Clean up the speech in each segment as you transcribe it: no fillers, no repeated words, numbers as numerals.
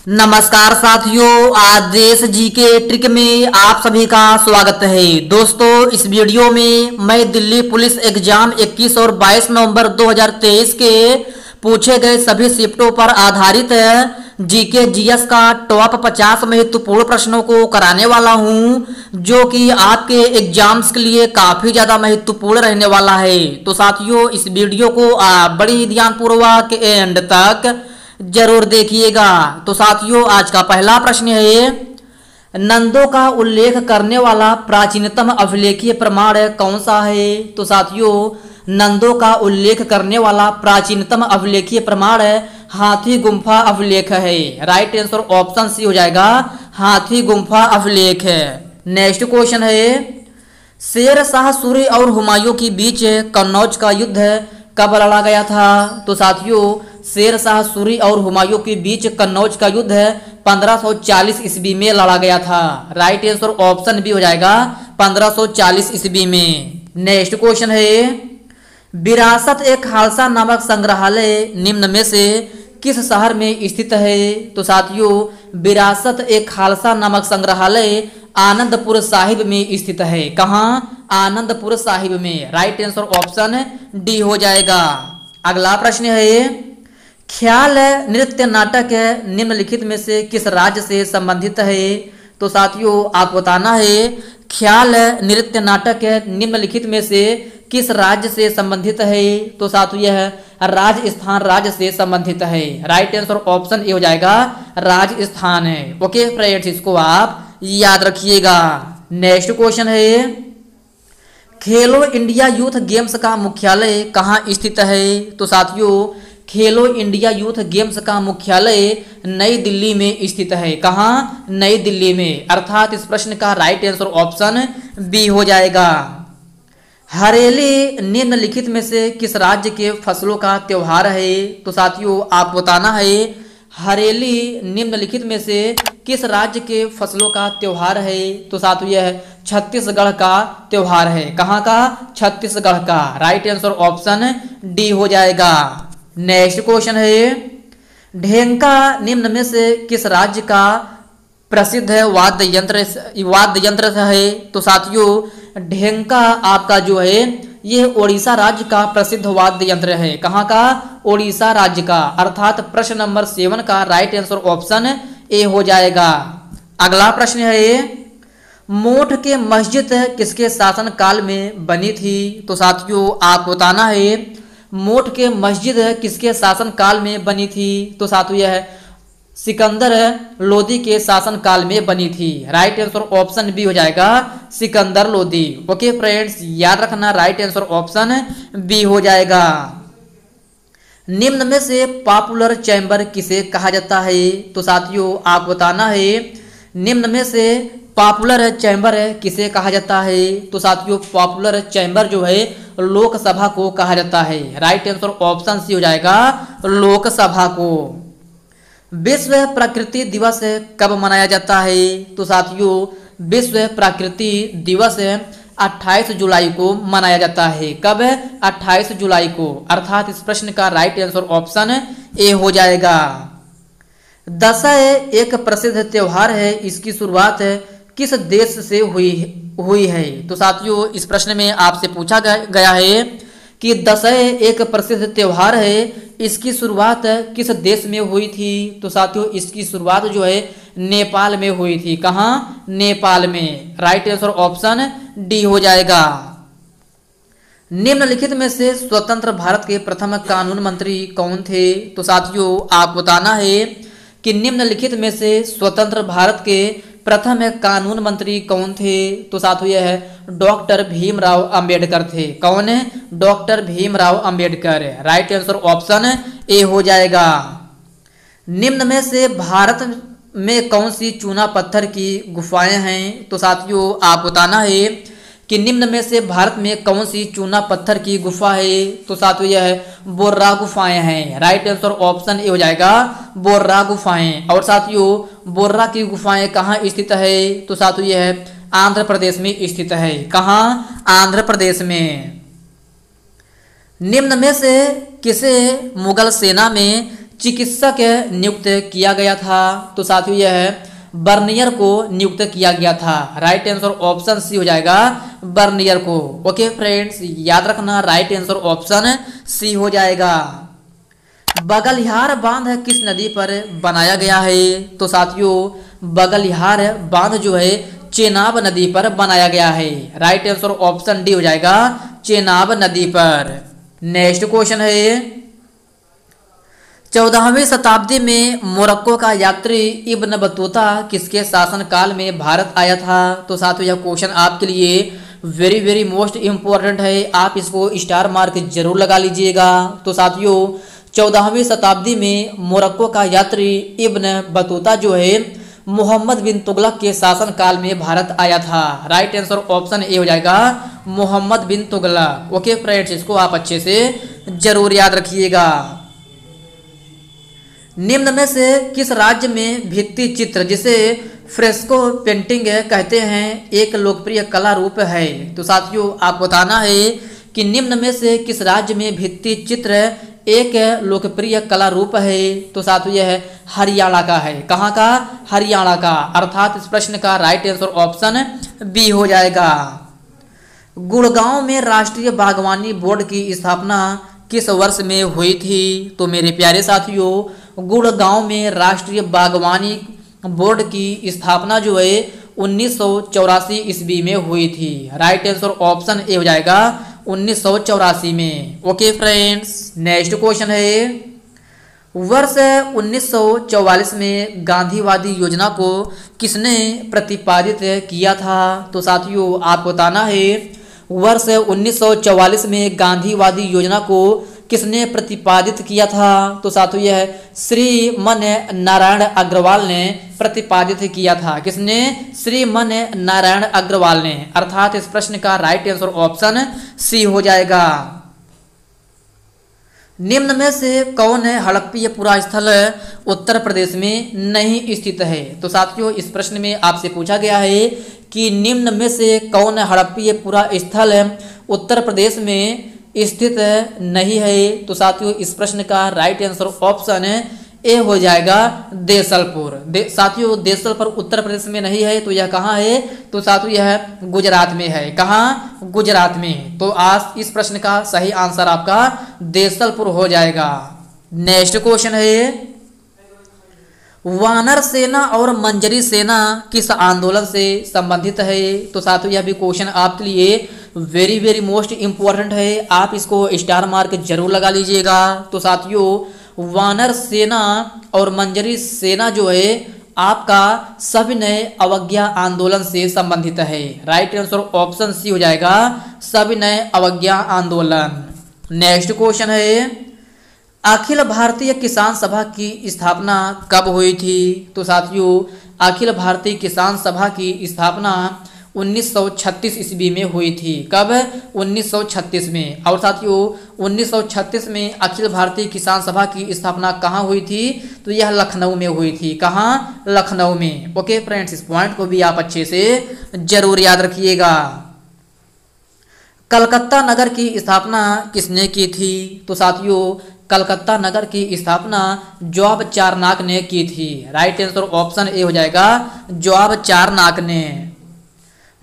नमस्कार साथियों, आज देश जी के ट्रिक में आप सभी का स्वागत है। दोस्तों, इस वीडियो में मैं दिल्ली पुलिस एग्जाम 21 और 22 नवंबर 2023 के पूछे गए सभी शिफ्टों पर आधारित जीके जीएस का टॉप 50 महत्वपूर्ण प्रश्नों को कराने वाला हूं, जो कि आपके एग्जाम्स के लिए काफी ज्यादा महत्वपूर्ण रहने वाला है। तो साथियों, इस वीडियो को आप बड़ी ही ध्यानपूर्वक एंड तक जरूर देखिएगा। तो साथियों, आज का पहला प्रश्न है, नंदों का उल्लेख करने वाला प्राचीनतम अभिलेखीय प्रमाण कौन सा है? तो साथियों, नंदों का उल्लेख करने वाला प्राचीनतम अभिलेखीय प्रमाण हाथी गुम्फा अभिलेख है। राइट आंसर ऑप्शन सी हो जाएगा, हाथी गुम्फा अभिलेख है। नेक्स्ट क्वेश्चन है, शेर शाह सूरी और हुमायूं के बीच कन्नौज का युद्ध कब लड़ा गया था? तो साथियों, शेर शाह सूरी और हुमायूं के बीच कन्नौज का युद्ध 1540 ईस्वी में लड़ा गया था। राइट आंसर ऑप्शन बी हो जाएगा, 1540 ईस्वी में। नेक्स्ट क्वेश्चन है, विरासत ए खालसा नामक संग्रहालय निम्न में से किस शहर में स्थित है? तो साथियों, विरासत ए खालसा नामक संग्रहालय आनंदपुर साहिब में स्थित है। कहाँ? आनंदपुर साहिब में। राइट आंसर ऑप्शन डी हो जाएगा। अगला प्रश्न है, ख्याल नृत्य नाटक निम्नलिखित में से किस राज्य से संबंधित है? तो साथियों, आपको बताना है, ख्याल नृत्य नाटक निम्नलिखित में से किस राज्य से संबंधित है? तो साथियों, यह राजस्थान राज्य से संबंधित है। राइट आंसर ऑप्शन ए हो जाएगा, राजस्थान है। ओके फ्रेंड्स, इसको आप याद रखिएगा। नेक्स्ट क्वेश्चन है, खेलो इंडिया यूथ गेम्स का मुख्यालय कहाँ स्थित है? तो साथियों, खेलो इंडिया यूथ गेम्स का मुख्यालय नई दिल्ली में स्थित है। कहाँ? नई दिल्ली में। अर्थात इस प्रश्न का राइट आंसर ऑप्शन बी हो जाएगा। हरेली निम्नलिखित में से किस राज्य के फसलों का त्योहार है? तो साथियों, आप बताना है, हरेली निम्नलिखित में से किस राज्य के फसलों का त्योहार है? तो साथियों, यह छत्तीसगढ़ का त्योहार है। कहाँ का? छत्तीसगढ़ का। राइट आंसर ऑप्शन डी हो जाएगा। नेक्स्ट क्वेश्चन है, ढेंका निम्न में से किस राज्य का प्रसिद्ध वाद्य यंत्र है? तो साथियों, ढेंका आपका जो है ये ओडिशा राज्य का प्रसिद्ध वाद्य यंत्र है। कहाँ का? ओडिशा राज्य का। अर्थात प्रश्न नंबर 7 का राइट आंसर ऑप्शन ए हो जाएगा। अगला प्रश्न है, मोठ के मस्जिद किसके शासन काल में बनी थी? तो साथियों, आप बताना है, मोठ के मस्जिद किसके शासन काल में बनी थी? तो साथियों, यह सिकंदर लोदी के शासन काल में बनी थी। राइट आंसर ऑप्शन बी हो जाएगा, सिकंदर लोदी। ओके फ्रेंड्स, याद रखना, राइट आंसर ऑप्शन बी हो जाएगा। निम्न में से पॉपुलर चैम्बर किसे कहा जाता है? तो साथियों, आप बताना है, निम्न में से पॉपुलर चैम्बर किसे कहा जाता है? तो साथियों, पॉपुलर चैम्बर जो है लोकसभा को कहा जाता है। राइट आंसर ऑप्शन सी हो जाएगा, लोकसभा को। विश्व प्रकृति दिवस कब मनाया जाता है? तो साथियों, विश्व प्रकृति दिवस 28 जुलाई को मनाया जाता है। कब? 28 जुलाई को। अर्थात इस प्रश्न का राइट आंसर ऑप्शन ए हो जाएगा। दशहरा एक प्रसिद्ध त्योहार है, इसकी शुरुआत किस देश से हुई है? तो साथियों, इस प्रश्न में आपसे पूछा गया है कि दशहरा एक प्रसिद्ध त्योहार है, इसकी शुरुआत किस देश में हुई थी? तो साथियों, इसकी शुरुआत जो है नेपाल में हुई थी। कहाँ? नेपाल में। राइट आंसर ऑप्शन डी हो जाएगा। निम्नलिखित में से स्वतंत्र भारत के प्रथम कानून मंत्री कौन थे? तो साथियों, आप बताना है कि निम्नलिखित में से स्वतंत्र भारत के प्रथम कानून मंत्री कौन थे? तो साथियों, यह डॉक्टर भीमराव अंबेडकर थे। कौन है? Doctor Bhimrao Ambedkar. Right answer option A हो जाएगा। निम्न में से भारत में कौन सी चूना पत्थर की गुफाएं हैं? तो साथियों, आप बताना है कि निम्न में से भारत में कौन सी चूना पत्थर की गुफा है? तो साथियों, यह बोर्रा गुफाएं हैं। राइट आंसर ऑप्शन ए हो जाएगा, बोर्रा गुफाएं। और साथियों, बोर्रा की गुफाएं कहाँ स्थित है? तो साथियों, यह आंध्र प्रदेश में स्थित है। कहाँ? आंध्र प्रदेश में। निम्न में से किसे मुगल सेना में चिकित्सक नियुक्त किया गया था? तो साथियों यह बर्नियर को नियुक्त किया गया था। राइट आंसर ऑप्शन सी हो जाएगा, बर्नियर को। ओके फ्रेंड्स, याद रखना राइट आंसर ऑप्शन सी हो जाएगा। बगलिहार बांध किस नदी पर बनाया गया है? तो साथियों बगलिहार बांध जो है चेनाब नदी पर बनाया गया है। राइट आंसर ऑप्शन डी हो जाएगा, चेनाब नदी पर। नेक्स्ट क्वेश्चन है, 14वीं शताब्दी में मोरक्को का यात्री इब्न बतूता किसके शासनकाल में भारत आया था? तो साथियों यह क्वेश्चन आपके लिए वेरी वेरी मोस्ट इम्पोर्टेंट है, आप इसको स्टार मार्क जरूर लगा लीजिएगा। तो साथियों 14वीं शताब्दी में मोरक्को का यात्री इब्न बतूता जो है मोहम्मद बिन तुगलक के शासनकाल में भारत आया था। राइट आंसर ऑप्शन ए हो जाएगा, मोहम्मद बिन तुगलक। ओके फ्रेंड्स, इसको आप अच्छे से जरूर याद रखिएगा। निम्न में से किस राज्य में भित्ति चित्र जिसे फ्रेस्को पेंटिंग कहते हैं एक लोकप्रिय कला रूप है? तो साथियों आप बताना है कि निम्न में से किस राज्य में भित्ति चित्र एक लोकप्रिय कला रूप है? तो साथियों यह हरियाणा का है। कहाँ का? हरियाणा का। अर्थात इस प्रश्न का राइट आंसर ऑप्शन बी हो जाएगा। गुड़गांव में राष्ट्रीय बागवानी बोर्ड की स्थापना किस वर्ष में हुई थी? तो मेरे प्यारे साथियों गुड़गांव में राष्ट्रीय बागवानी बोर्ड की स्थापना जो है 1984 ईस्वी में हुई थी। राइट आंसर ऑप्शन ए हो जाएगा, 1984 में। ओके फ्रेंड्स, नेक्स्ट क्वेश्चन है, वर्ष 1944 में गांधीवादी योजना को किसने प्रतिपादित किया था? तो साथियों आप बताना है वर्ष 1944 में गांधीवादी योजना को किसने प्रतिपादित किया था? तो साथियों यह श्रीमन नारायण अग्रवाल ने प्रतिपादित किया था। किसने? श्रीमन नारायण अग्रवाल ने। अर्थात इस प्रश्न का राइट आंसर ऑप्शन सी हो जाएगा। निम्न में से कौन है हड़प्पीयपुरा स्थल उत्तर प्रदेश में नहीं स्थित है? तो साथियों इस प्रश्न में आपसे पूछा गया है कि निम्न में से कौन हड़प्पीयपुरा स्थल उत्तर प्रदेश में स्थित नहीं है? तो साथियों इस प्रश्न का राइट आंसर ऑप्शन ए हो जाएगा, देसलपुर। साथियों देसलपुर उत्तर प्रदेश में नहीं है, तो यह कहाँ है? तो साथियों यह गुजरात में है। कहाँ? गुजरात में। तो आज इस प्रश्न का सही आंसर आपका देसलपुर हो जाएगा। नेक्स्ट क्वेश्चन है, वानर सेना और मंजरी सेना किस आंदोलन से संबंधित है? तो साथियों यह भी क्वेश्चन आपके लिए वेरी वेरी मोस्ट इम्पोर्टेंट है, आप इसको स्टार मार्क जरूर लगा लीजिएगा। तो साथियों वानर सेना और मंजरी सेना जो है आपका सविनय अवज्ञा आंदोलन से संबंधित है। राइट आंसर ऑप्शन सी हो जाएगा, सविनय अवज्ञा आंदोलन। नेक्स्ट क्वेश्चन है, अखिल भारतीय किसान सभा की स्थापना कब हुई थी? तो साथियों अखिल भारतीय किसान सभा की स्थापना 1936 ईस्वी में हुई थी। कब? 1936 में। और साथियों 1936 में अखिल भारतीय किसान सभा की स्थापना कहाँ हुई थी? तो यह लखनऊ में हुई थी। कहाँ? लखनऊ में। ओके फ्रेंड्स, इस पॉइंट को भी आप अच्छे से जरूर याद रखिएगा। कलकत्ता नगर की स्थापना किसने की थी? तो साथियों कलकत्ता नगर की स्थापना जवाब चारनाक ने की थी। राइट आंसर ऑप्शन ए हो जाएगा, जवाब चारनाक ने।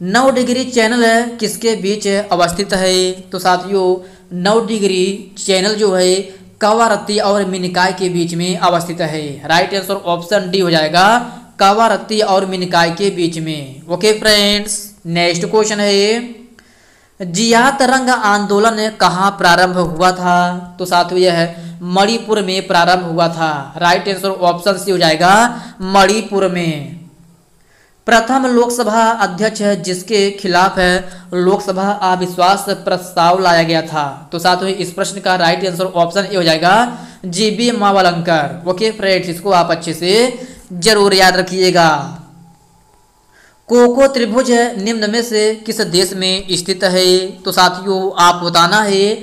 9 डिग्री चैनल किसके बीच अवस्थित है? तो साथियों 9 डिग्री चैनल जो है कावारत्ती और मिनिकाय के बीच में अवस्थित है। राइट आंसर ऑप्शन डी हो जाएगा, कावारत्ती और मिनिकाय के बीच में। ओके फ्रेंड्स, नेक्स्ट क्वेश्चन है, जियात रंग आंदोलन कहाँ प्रारंभ हुआ था? तो साथियों यह मणिपुर में प्रारंभ हुआ था। राइट आंसर ऑप्शन सी हो जाएगा, मणिपुर में। प्रथम लोकसभा अध्यक्ष जिसके खिलाफ लोकसभा अविश्वास प्रस्ताव लाया गया था? तो साथियों इस प्रश्न का राइट आंसर ऑप्शन ए हो जाएगा, जीबी मावलंकर। ओके फ्रेंड्स, इसको आप अच्छे से जरूर याद रखिएगा। कोको त्रिभुज निम्न में से किस देश में स्थित है? तो साथियों आप बताना है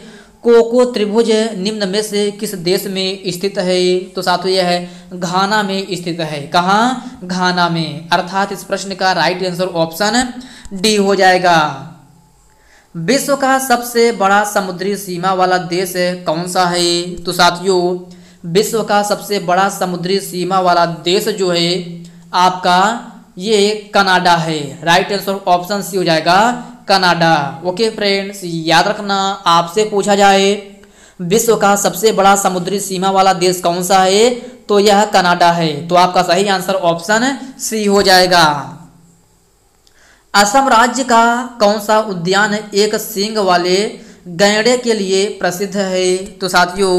कोको त्रिभुज निम्न में से किस देश में स्थित है? तो साथियों यह घाना में स्थित है। कहाँ? घाना में। अर्थात इस प्रश्न का राइट आंसर ऑप्शन डी हो जाएगा। विश्व का सबसे बड़ा समुद्री सीमा वाला देश कौन सा है? तो साथियों विश्व का सबसे बड़ा समुद्री सीमा वाला देश जो है आपका ये कनाडा है। राइट आंसर ऑप्शन सी हो जाएगा कनाडा। ओके फ्रेंड्स, याद रखना आपसे पूछा जाए विश्व का सबसे बड़ा समुद्री सीमा वाला देश कौन सा है, तो यह कनाडा है। तो आपका सही आंसर ऑप्शन सी हो जाएगा। असम राज्य का कौन सा उद्यान एक सींग वाले गैंडे के लिए प्रसिद्ध है, तो साथियों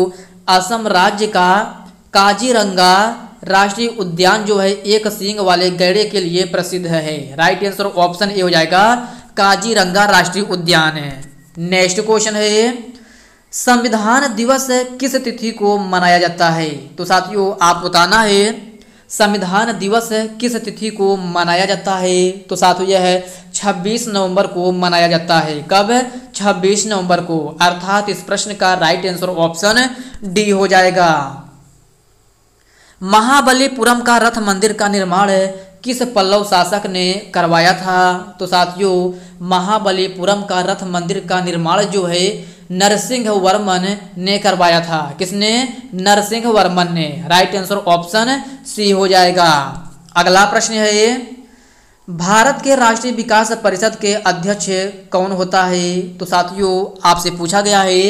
असम राज्य का काजीरंगा राष्ट्रीय उद्यान जो है एक सींग वाले गैंडे के लिए प्रसिद्ध है। राइट आंसर ऑप्शन ए हो जाएगा काजीरंगा राष्ट्रीय उद्यान है। नेक्स्ट क्वेश्चन है संविधान दिवस किस तिथि को मनाया जाता है, तो साथियों आप बताना है संविधान दिवस किस तिथि को मनाया जाता है, तो साथियों यह है 26 नवंबर को मनाया जाता है। कब? 26 नवंबर को, अर्थात इस प्रश्न का राइट आंसर ऑप्शन डी हो जाएगा। महाबलीपुरम का रथ मंदिर का निर्माण किस पल्लव शासक ने करवाया था, तो साथियों महाबलीपुरम का रथ मंदिर का निर्माण जो है नरसिंह वर्मन ने करवाया था। किसने? नरसिंह वर्मन ने। राइट आंसर ऑप्शन सी हो जाएगा। अगला प्रश्न है भारत के राष्ट्रीय विकास परिषद के अध्यक्ष कौन होता है, तो साथियों आपसे पूछा गया है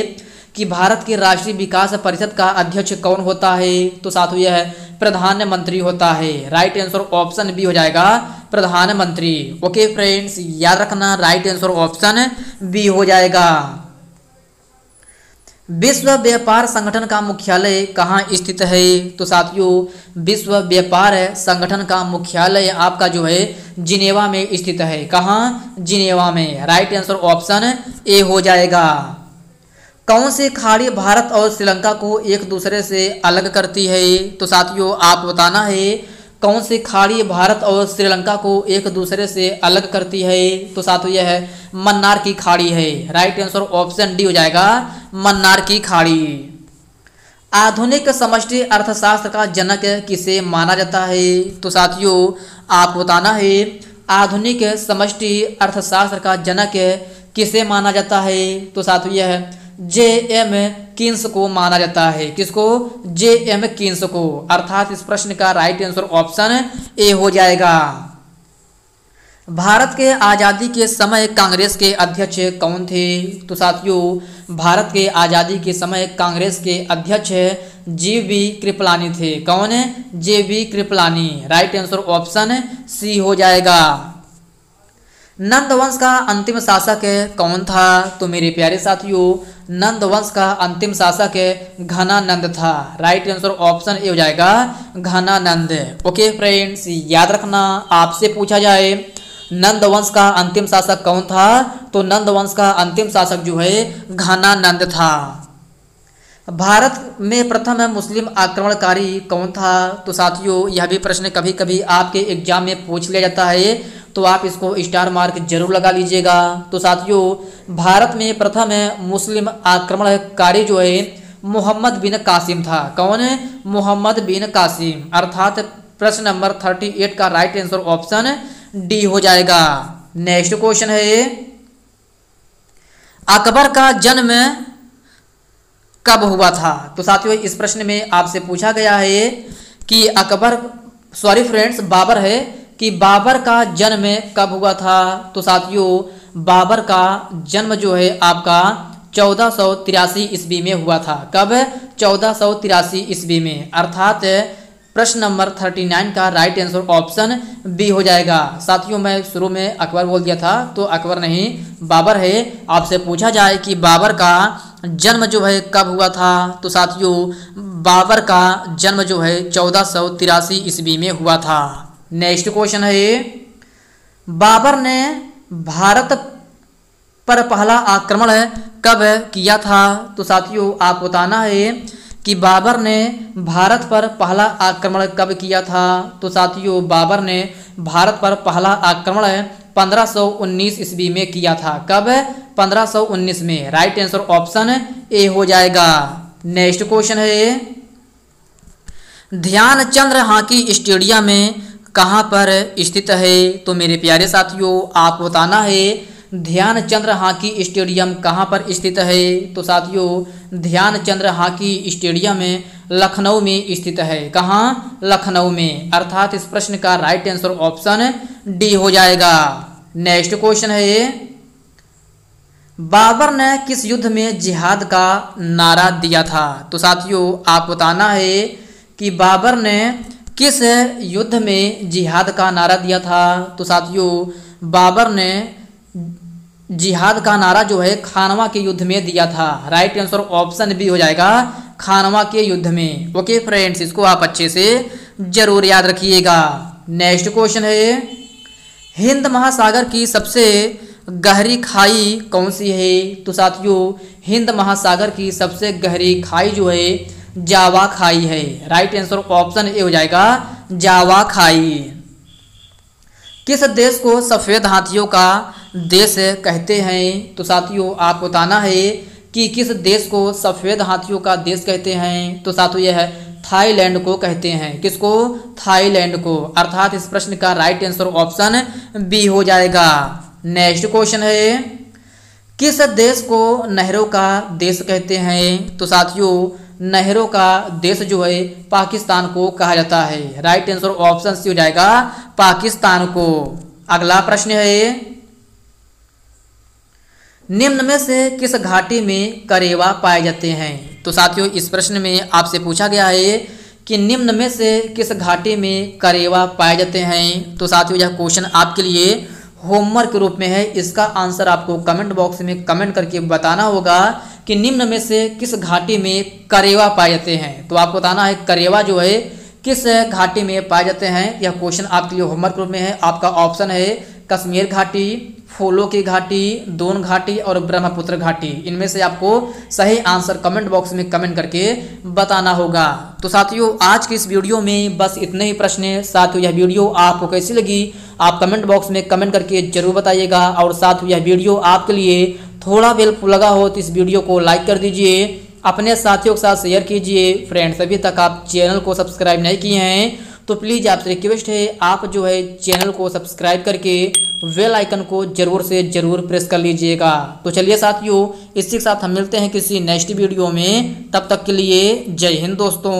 कि भारत के राष्ट्रीय विकास परिषद का अध्यक्ष कौन होता है, तो साथियों यह प्रधानमंत्री होता है। राइट आंसर ऑप्शन बी हो जाएगा प्रधानमंत्री। ओके फ्रेंड्स, याद रखना राइट आंसर ऑप्शन बी हो जाएगा। विश्व व्यापार संगठन का मुख्यालय कहाँ स्थित है, तो साथियों विश्व व्यापार संगठन का मुख्यालय आपका जो है जिनेवा में स्थित है। कहाँ? जिनेवा में। राइट आंसर ऑप्शन ए हो जाएगा। कौन सी खाड़ी भारत और श्रीलंका को एक दूसरे से अलग करती है, तो साथियों आप बताना है कौन सी खाड़ी भारत और श्रीलंका को एक दूसरे से अलग करती है, तो साथियों यह है मन्नार की खाड़ी है। राइट आंसर ऑप्शन डी हो जाएगा मन्नार की खाड़ी। आधुनिक समष्टि अर्थशास्त्र का जनक किसे माना जाता है, तो साथियों आप बताना है आधुनिक समष्टि अर्थशास्त्र का जनक किसे माना जाता है, तो साथियों यह जे.एम. कीन्स को माना जाता है। किसको? जे.एम. कीन्स को, अर्थात इस प्रश्न का राइट आंसर ऑप्शन ए हो जाएगा। भारत के आज़ादी के समय कांग्रेस के अध्यक्ष कौन थे, तो साथियों भारत के आज़ादी के समय कांग्रेस के अध्यक्ष जी.वी. कृपलानी थे। कौन है? J V. Kripalani. Right answer option C हो जाएगा। नंद वंश का अंतिम शासक कौन था, तो मेरे प्यारे साथियों नंद वंश का अंतिम शासक घनानंद था। राइट आंसर ऑप्शन ए हो जाएगा घनानंद। ओके फ्रेंड्स, याद रखना आपसे पूछा जाए नंद वंश का अंतिम शासक कौन था, तो नंद वंश का अंतिम शासक जो है घनानंद था। भारत में प्रथम मुस्लिम आक्रमणकारी कौन था, तो साथियों यह भी प्रश्न कभी कभी आपके एग्जाम में पूछ लिया जाता है, तो आप इसको स्टार मार्क जरूर लगा लीजिएगा। तो साथियों भारत में प्रथम मुस्लिम आक्रमणकारी जो है मोहम्मद बिन कासिम था। कौन है? मोहम्मद बिन कासिम, अर्थात प्रश्न नंबर 38 का राइट आंसर ऑप्शन डी हो जाएगा। नेक्स्ट क्वेश्चन है अकबर का जन्म कब हुआ था, तो साथियों इस प्रश्न में आपसे पूछा गया है कि बाबर है कि बाबर का जन्म कब हुआ था, तो साथियों बाबर का जन्म जो है आपका 1483 ईस्वी में हुआ था। कब? 1483 ईस्वी में, अर्थात प्रश्न नंबर 39 का राइट आंसर ऑप्शन बी हो जाएगा। साथियों मैं शुरू में अकबर बोल दिया था, तो अकबर नहीं बाबर है। आपसे पूछा जाए कि बाबर का जन्म जो है कब हुआ था, तो साथियों बाबर का जन्म जो है 1483 ईस्वी में हुआ था। नेक्स्ट क्वेश्चन है बाबर ने भारत पर पहला आक्रमण कब किया था, तो साथियों आप बताना है कि बाबर ने भारत पर पहला आक्रमण कब किया था, तो साथियों बाबर ने भारत पर पहला आक्रमण 1519 ईस्वी में किया था। कब? 1519 में। राइट आंसर ऑप्शन ए हो जाएगा। नेक्स्ट क्वेश्चन है ध्यानचंद्र हॉकी स्टेडियम में कहाँ पर स्थित है, तो मेरे प्यारे साथियों आप बताना है ध्यानचंद हॉकी स्टेडियम कहाँ पर स्थित है? तो साथियों ध्यानचंद हॉकी स्टेडियम में लखनऊ में स्थित है। कहाँ? लखनऊ में। अर्थात इस प्रश्न का राइट आंसर ऑप्शन डी हो जाएगा। नेक्स्ट क्वेश्चन है, बाबर ने किस युद्ध में जिहाद का नारा दिया था? तो साथियों आप बताना है कि बाबर ने किस युद्ध में जिहाद का नारा दिया था? तो साथियों बाबर ने जिहाद का नारा जो है खानवा के युद्ध में दिया था। राइट आंसर ऑप्शन बी हो जाएगा, खानवा के युद्ध में। ओके फ्रेंड्स, इसको आप अच्छे से जरूर याद रखिएगा। नेक्स्ट क्वेश्चन है, हिंद महासागर की सबसे गहरी खाई कौन सी है? तो साथियों हिंद महासागर की सबसे गहरी खाई जो है जावा खाई है। राइट आंसर ऑप्शन ए हो जाएगा, जावा खाई। किस देश को सफेद हाथियों का देश कहते हैं? तो साथियों आप बताना है कि किस देश को सफेद हाथियों का देश कहते हैं? तो साथियों यह है थाईलैंड को कहते हैं। किसको? थाईलैंड को। अर्थात इस प्रश्न का राइट आंसर ऑप्शन बी हो जाएगा। नेक्स्ट क्वेश्चन है, किस देश को नहरों का देश कहते हैं? तो साथियों नहरों का देश जो है पाकिस्तान को कहा जाता है। राइट आंसर ऑप्शन सी हो जाएगा, पाकिस्तान को। अगला प्रश्न है, निम्न में से किस घाटी में करेवा पाए जाते हैं? तो साथियों इस प्रश्न में आपसे पूछा गया है कि निम्न में से किस घाटी में करेवा पाए जाते हैं? तो साथियों यह क्वेश्चन आपके लिए होमवर्क के रूप में है। इसका आंसर आपको कमेंट बॉक्स में कमेंट करके बताना होगा कि निम्न में से किस घाटी में करेवा पाए जाते हैं। तो आपको बताना है करेवा जो है किस घाटी में पाए जाते हैं। यह क्वेश्चन आपके लिए होमवर्क के रूप में है। आपका ऑप्शन है कश्मीर घाटी, फूलों की घाटी, दोन घाटी और ब्रह्मपुत्र घाटी। इनमें से आपको सही आंसर कमेंट बॉक्स में कमेंट करके बताना होगा। तो साथियों आज की इस वीडियो में बस इतने ही प्रश्न हैं। साथियों यह वीडियो आपको कैसी लगी आप कमेंट बॉक्स में कमेंट करके जरूर बताइएगा। और साथियों यह वीडियो आपके लिए थोड़ा हेल्पफुल लगा हो तो इस वीडियो को लाइक कर दीजिए, अपने साथियों के साथ शेयर कीजिए। फ्रेंड्स अभी तक आप चैनल को सब्सक्राइब नहीं किए हैं तो प्लीज़ आपसे रिक्वेस्ट है आप जो है चैनल को सब्सक्राइब करके बेल आइकन को जरूर से जरूर प्रेस कर लीजिएगा। तो चलिए साथियों इसी के साथ हम मिलते हैं किसी नेक्स्ट वीडियो में। तब तक के लिए जय हिंद दोस्तों।